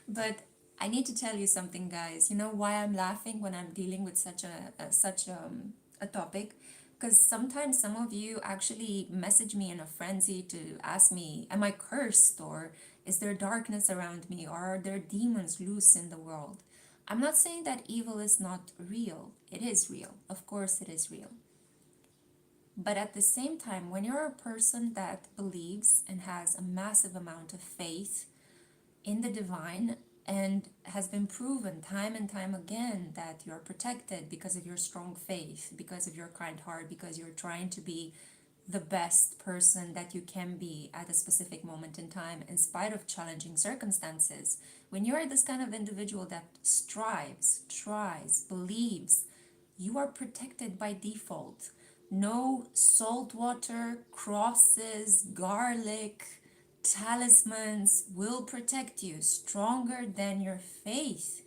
But I need to tell you something, guys. You know why I'm laughing when I'm dealing with such a topic? Because sometimes some of you actually message me in a frenzy to ask me, am I cursed, or is there darkness around me, or are there demons loose in the world? I'm not saying that evil is not real. It is real. Of course it is real. But at the same time, when you're a person that believes and has a massive amount of faith in the divine, and has been proven time and time again that you're protected because of your strong faith, because of your kind heart, because you're trying to be the best person that you can be at a specific moment in time in spite of challenging circumstances. When you're this kind of individual that strives, tries, believes, you are protected by default. No salt water, crosses, garlic, talismans will protect you stronger than your faith.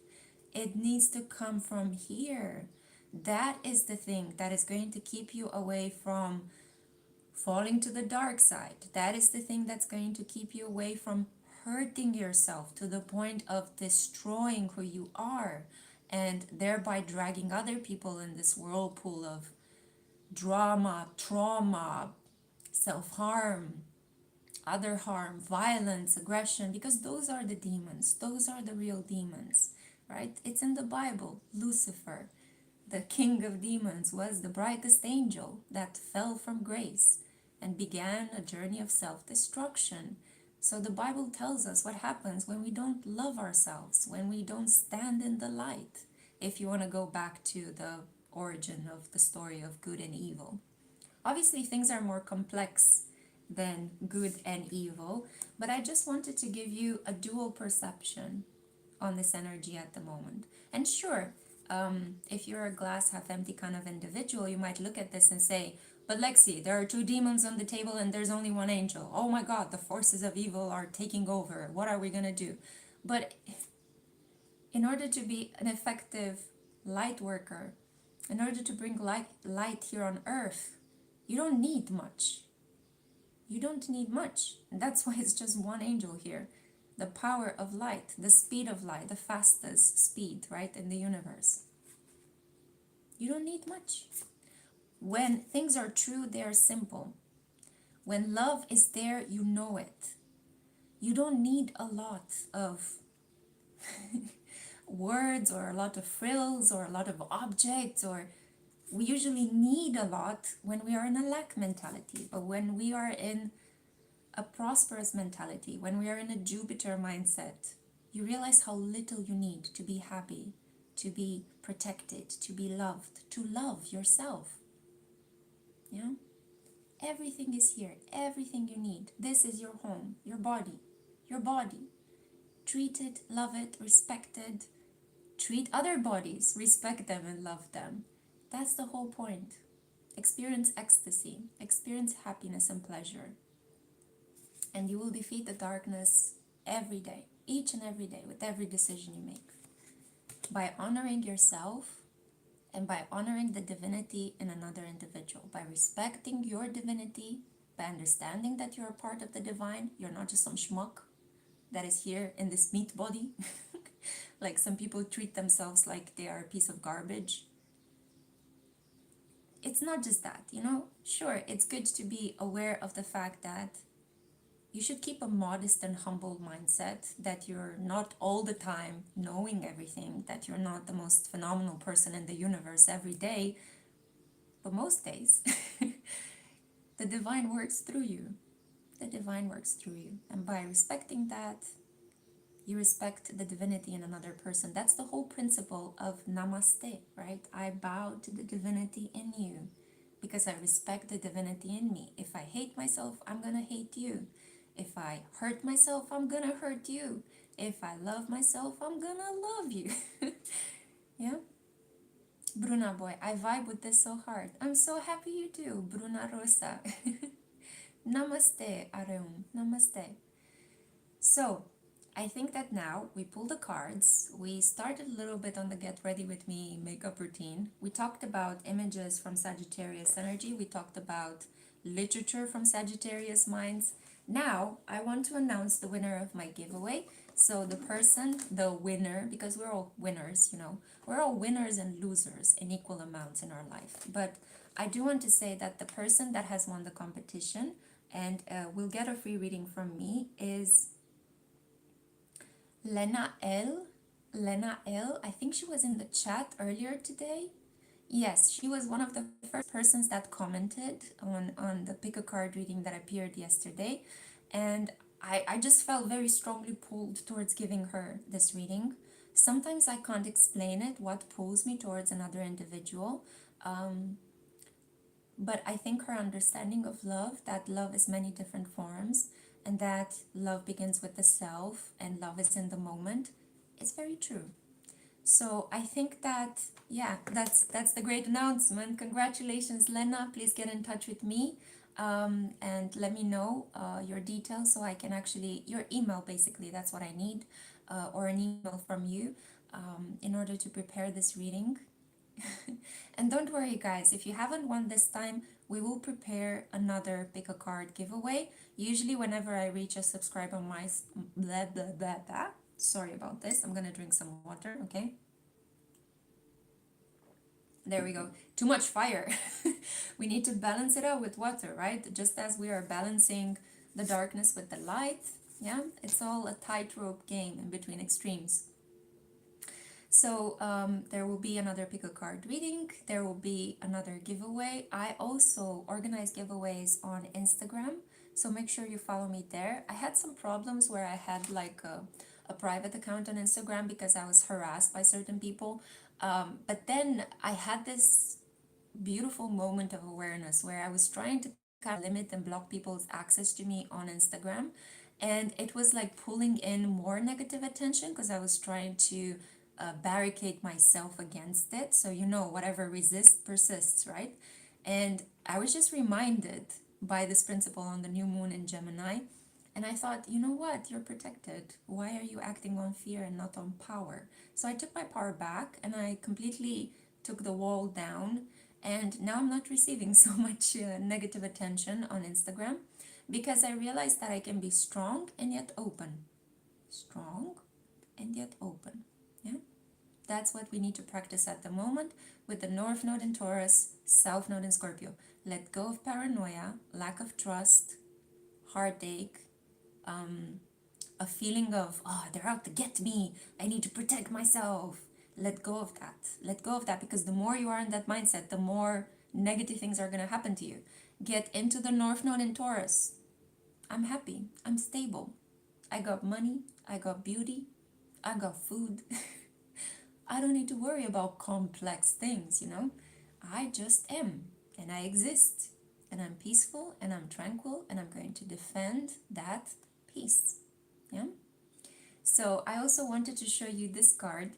It needs to come from here. That is the thing that is going to keep you away from falling to the dark side. That is the thing that's going to keep you away from hurting yourself to the point of destroying who you are, and thereby dragging other people in this whirlpool of drama, trauma, self-harm, other harm, violence, aggression, because those are the demons. Those are the real demons, right? It's in the Bible. Lucifer, the king of demons, was the brightest angel that fell from grace and began a journey of self-destruction. So the Bible tells us what happens when we don't love ourselves, when we don't stand in the light. If you want to go back to the origin of the story of good and evil. Obviously, things are more complex than good and evil, but I just wanted to give you a dual perception on this energy at the moment. And sure, if you're a glass half empty kind of individual, you might look at this and say, but Lexi, there are two demons on the table and there's only one angel. Oh my God, the forces of evil are taking over. What are we going to do? But in order to be an effective light worker, in order to bring light here on earth, you don't need much. You don't need much. And that's why it's just one angel here. The power of light, the speed of light, the fastest speed, right, in the universe. You don't need much. When things are true, they are simple. When love is there, you know it. You don't need a lot of words or a lot of frills or a lot of objects, or we usually need a lot when we are in a lack mentality. But when we are in a prosperous mentality, when we are in a Jupiter mindset, you realize how little you need to be happy, to be protected, to be loved, to love yourself. Yeah? Everything is here, everything you need. This is your home, your body, your body. Treat it, love it, respect it. Treat other bodies, respect them and love them. That's the whole point. Experience ecstasy, experience happiness and pleasure. And you will defeat the darkness every day, each and every day, with every decision you make. By honoring yourself and by honoring the divinity in another individual, by respecting your divinity, by understanding that you're a part of the divine, you're not just some schmuck that is here in this meat body. Like some people treat themselves like they are a piece of garbage. It's not just that, you know? Sure, it's good to be aware of the fact that you should keep a modest and humble mindset, that you're not all the time knowing everything, that you're not the most phenomenal person in the universe every day, but most days. The divine works through you. The divine works through you. And by respecting that, you respect the divinity in another person. That's the whole principle of namaste, right? I bow to the divinity in you because I respect the divinity in me. If I hate myself, I'm gonna hate you. If I hurt myself, I'm gonna hurt you. If I love myself, I'm gonna love you. Yeah? Bruna boy, I vibe with this so hard. I'm so happy you do, Bruna Rosa. Namaste, Arum. Namaste. So, I think that now we pull the cards. We started a little bit on the get ready with me makeup routine. We talked about images from Sagittarius energy. We talked about literature from Sagittarius minds. Now, I want to announce the winner of my giveaway. So the person, the winner, because we're all winners, you know, we're all winners and losers in equal amounts in our life. But I do want to say that the person that has won the competition and will get a free reading from me is Lena L. Lena L. I think she was in the chat earlier today. Yes, she was one of the first persons that commented on the pick a card reading that appeared yesterday. And I just felt very strongly pulled towards giving her this reading. Sometimes I can't explain it, what pulls me towards another individual. But I think her understanding of love, that love is many different forms, and that love begins with the self and love is in the moment, is very true. So I think that, yeah, that's the great announcement. Congratulations, Lena. Please get in touch with me and let me know your details so I can actually, your email basically, that's what I need, or an email from you in order to prepare this reading. And don't worry, guys, if you haven't won this time, we will prepare another pick a card giveaway. Usually, whenever I reach a subscriber blah blah blah blah. Sorry about this. I'm gonna drink some water, okay? There we go. Too much fire. We need to balance it out with water, right? Just as we are balancing the darkness with the light. Yeah, it's all a tightrope game in between extremes. So there will be another pick a card reading. There will be another giveaway. I also organize giveaways on Instagram, so make sure you follow me there. I had some problems where I had like a private account on Instagram because I was harassed by certain people. But then I had this beautiful moment of awareness where I was trying to kind of limit and block people's access to me on Instagram. And it was like pulling in more negative attention because I was trying to barricade myself against it. So, you know, whatever resists persists, right? And I was just reminded by this principle on the new moon in Gemini. And I thought, you know what? You're protected. Why are you acting on fear and not on power? So I took my power back and I completely took the wall down. And now I'm not receiving so much negative attention on Instagram because I realized that I can be strong and yet open. Strong and yet open. Yeah. That's what we need to practice at the moment with the North Node in Taurus, South Node in Scorpio. Let go of paranoia, lack of trust, heartache, a feeling of, oh, they're out to get me. I need to protect myself. Let go of that. Let go of that because the more you are in that mindset, the more negative things are going to happen to you. Get into the North Node in Taurus. I'm happy. I'm stable. I got money. I got beauty. I got food. I don't need to worry about complex things, you know? I just am and I exist and I'm peaceful and I'm tranquil and I'm going to defend that peace. Yeah? So I also wanted to show you this card.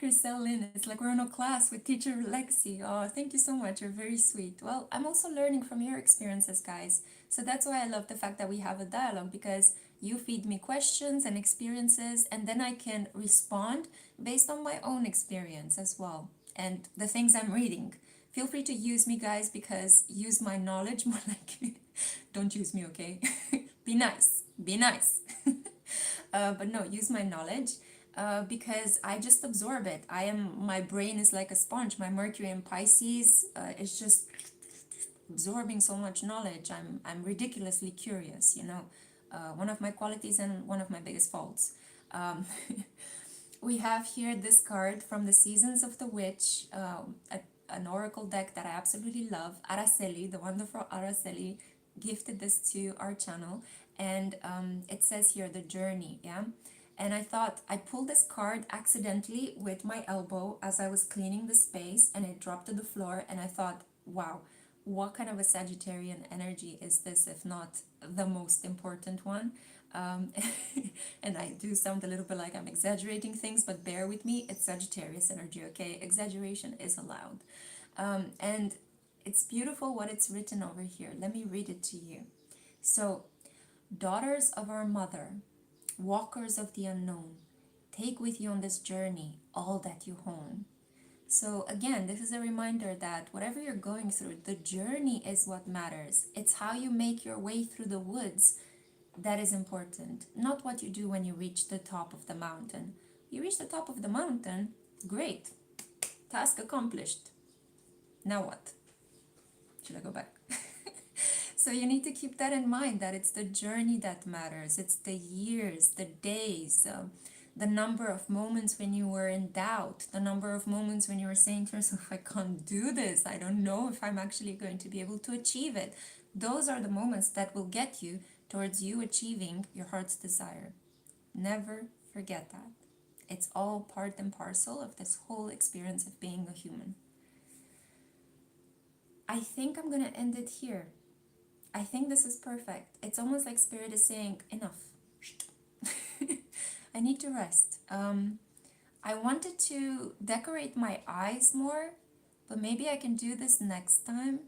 Chriselle Lynn, it's like we're in a class with teacher Lexi. Oh, thank you so much. You're very sweet. Well, I'm also learning from your experiences, guys. So that's why I love the fact that we have a dialogue because you feed me questions and experiences, and then I can respond based on my own experience as well and the things I'm reading. Feel free to use me, guys, because use my knowledge more like don't use me, okay? Be nice. Be nice. But no, use my knowledge because I just absorb it. My brain is like a sponge. My Mercury in Pisces is just absorbing so much knowledge. I'm ridiculously curious, you know. One of my qualities and one of my biggest faults. Um, we have here this card from the Seasons of the Witch, an oracle deck that I absolutely love. Araceli, the wonderful Araceli, gifted this to our channel, and it says here the journey. Yeah. And I thought I pulled this card accidentally with my elbow as I was cleaning the space, and it dropped to the floor, and I thought, wow, what kind of a Sagittarian energy is this if not the most important one? um, and I do sound a little bit like I'm exaggerating things, but bear with me, it's Sagittarius energy, okay? Exaggeration is allowed. And it's beautiful what it's written over here. Let me read it to you. So, daughters of our mother, walkers of the unknown, take with you on this journey all that you own. So again, this is a reminder that whatever you're going through, the journey is what matters. It's how you make your way through the woods that is important, not what you do when you reach the top of the mountain. You reach the top of the mountain, great, task accomplished. Now what? Should I go back? So you need to keep that in mind, that it's the journey that matters. It's the years, the days, the number of moments when you were in doubt, the number of moments when you were saying to yourself, I can't do this. I don't know if I'm actually going to be able to achieve it. Those are the moments that will get you towards you achieving your heart's desire. Never forget that. It's all part and parcel of this whole experience of being a human. I think I'm going to end it here. I think this is perfect. It's almost like Spirit is saying, enough. I need to rest. I wanted to decorate my eyes more, but maybe I can do this next time.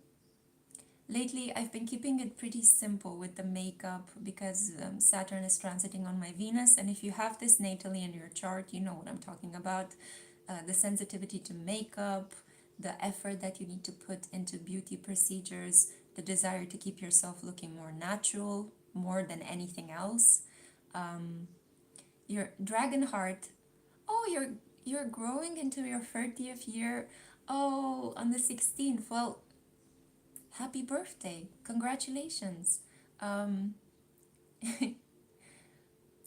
Lately, I've been keeping it pretty simple with the makeup because Saturn is transiting on my Venus. And if you have this natally in your chart, you know what I'm talking about. the sensitivity to makeup, the effort that you need to put into beauty procedures, the desire to keep yourself looking more natural, more than anything else. Your dragon heart. Oh, you're growing into your 30th year. Oh, on the 16th. Well, happy birthday. Congratulations. Um,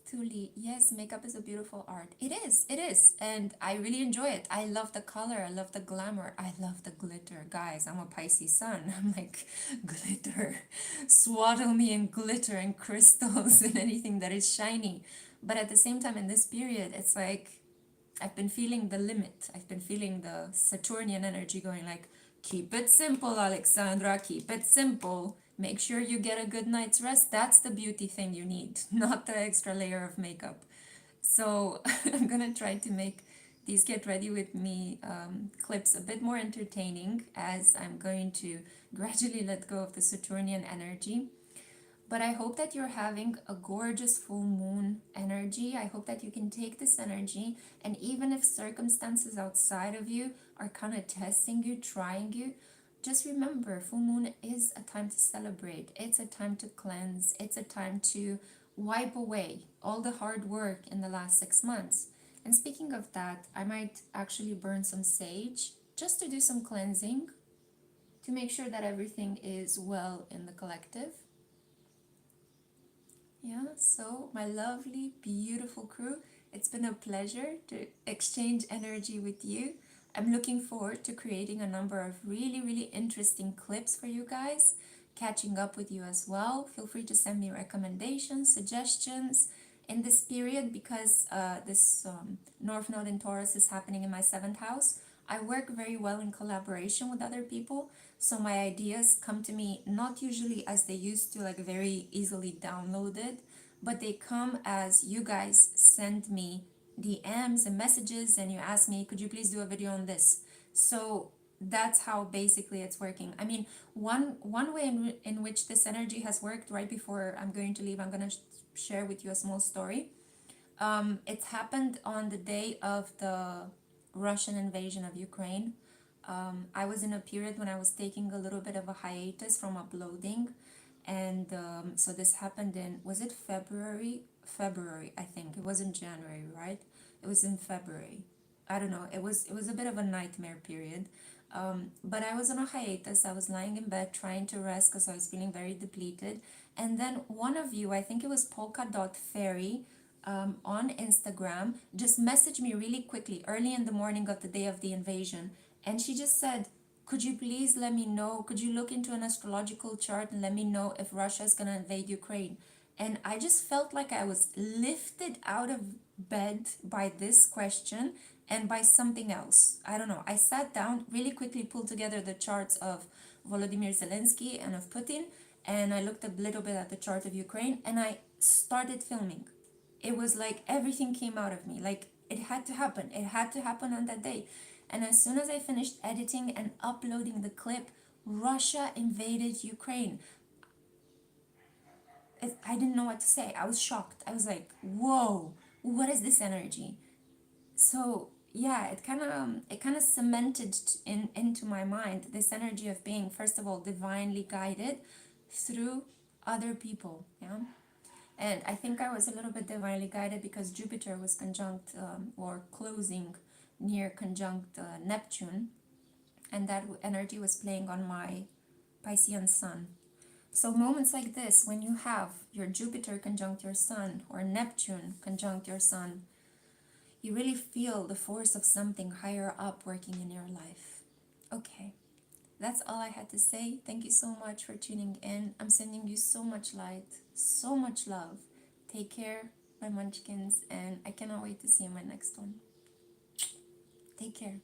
Truly, yes, makeup is a beautiful art. It is. And I really enjoy it. I love the color, I love the glamour, I love the glitter. Guys, I'm a Pisces sun. I'm like, glitter. Swaddle me in glitter and crystals and anything that is shiny. But at the same time, in this period, it's like I've been feeling the limit. I've been feeling the Saturnian energy going like, keep it simple, Alexandra, keep it simple. Make sure you get a good night's rest. That's the beauty thing you need, not the extra layer of makeup. So I'm gonna try to make these get ready with me clips a bit more entertaining as I'm going to gradually let go of the Saturnian energy. But I hope that you're having a gorgeous full moon energy. I hope that you can take this energy, and even if circumstances outside of you are kind of testing you, trying you, just remember full moon is a time to celebrate. It's a time to cleanse. It's a time to wipe away all the hard work in the last 6 months. And speaking of that, I might actually burn some sage just to do some cleansing to make sure that everything is well in the collective. Yeah, so my lovely, beautiful crew, it's been a pleasure to exchange energy with you. I'm looking forward to creating a number of really, really interesting clips for you guys, catching up with you as well. Feel free to send me recommendations, suggestions in this period because this North Node in Taurus is happening in my 7th house. I work very well in collaboration with other people, so my ideas come to me not usually as they used to, like very easily downloaded, but they come as you guys send me DMs and messages and you ask me, could you please do a video on this? So that's how basically it's working. I mean, one way in which this energy has worked right before I'm going to leave, I'm going to share with you a small story. It happened on the day of the Russian invasion of Ukraine. I was in a period when I was taking a little bit of a hiatus from uploading, and so this happened in, was it February? February, I think. It wasn't January, right? It was in February. I don't know. It was a bit of a nightmare period. But I was on a hiatus. I was lying in bed trying to rest because I was feeling very depleted. And then one of you, I think it was polka.fairy, on Instagram, just messaged me really quickly early in the morning of the day of the invasion. And she just said, could you please let me know, could you look into an astrological chart and let me know if Russia is going to invade Ukraine? And I just felt like I was lifted out of bed by this question and by something else. I don't know. I sat down, really quickly pulled together the charts of Volodymyr Zelensky and of Putin, and I looked a little bit at the chart of Ukraine, and I started filming. It was like everything came out of me. Like it had to happen. It had to happen on that day. And as soon as I finished editing and uploading the clip, Russia invaded Ukraine. I didn't know what to say. I was shocked. I was like, whoa, what is this energy? So yeah, it kind of cemented into my mind this energy of being, first of all, divinely guided through other people. Yeah. And I think I was a little bit divinely guided because Jupiter was conjunct or closing near conjunct Neptune, and that energy was playing on my Piscean sun. So moments like this, when you have your Jupiter conjunct your sun or Neptune conjunct your sun, you really feel the force of something higher up working in your life. Okay, that's all I had to say. Thank you so much for tuning in. I'm sending you so much light, so much love. Take care, my munchkins, and I cannot wait to see you in my next one. Take care.